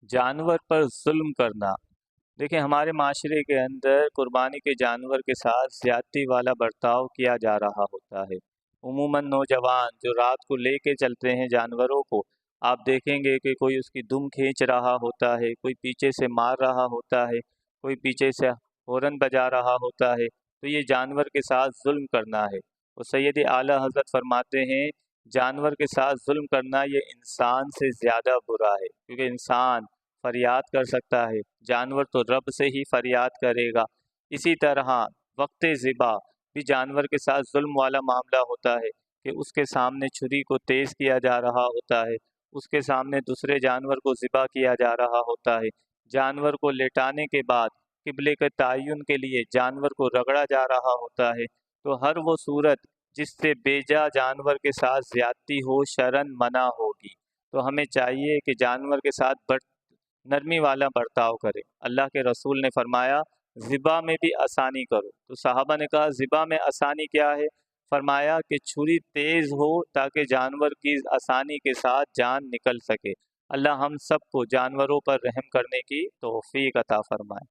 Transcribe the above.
जानवर पर जुल्म करना। देखिए, हमारे माशरे के अंदर कुर्बानी के जानवर के साथ ज़्यादती वाला बर्ताव किया जा रहा होता है। उमूमन नौजवान जो रात को लेके चलते हैं जानवरों को, आप देखेंगे कि कोई उसकी दुम खींच रहा होता है, कोई पीछे से मार रहा होता है, कोई पीछे से हॉर्न बजा रहा होता है। तो ये जानवर के साथ जुल्म करना है। और सैयद आला हज़रत फरमाते हैं, जानवर के साथ जुल्म करना ये इंसान से ज़्यादा बुरा है, क्योंकि इंसान फरियाद कर सकता है, जानवर तो रब से ही फरियाद करेगा। इसी तरह वक्त ज़िबा भी जानवर के साथ जुल्म वाला मामला होता है कि उसके सामने छुरी को तेज़ किया जा रहा होता है, उसके सामने दूसरे जानवर को ज़िबा किया जा रहा होता है। जानवर को लेटाने के बाद किबले के तयन के लिए जानवर को रगड़ा जा रहा होता है। तो हर वो सूरत जिससे बेजा जानवर के साथ ज़्यादती हो शरन मना होगी। तो हमें चाहिए कि जानवर के साथ नरमी वाला बर्ताव करें। अल्लाह के रसूल ने फरमाया, ज़िबा में भी आसानी करो। तो सहाबा ने कहा, ज़िबा में आसानी क्या है? फरमाया कि छुरी तेज़ हो ताकि जानवर की आसानी के साथ जान निकल सके। अल्लाह हम सबको जानवरों पर रहम करने की तौफ़ीक अता फरमाए।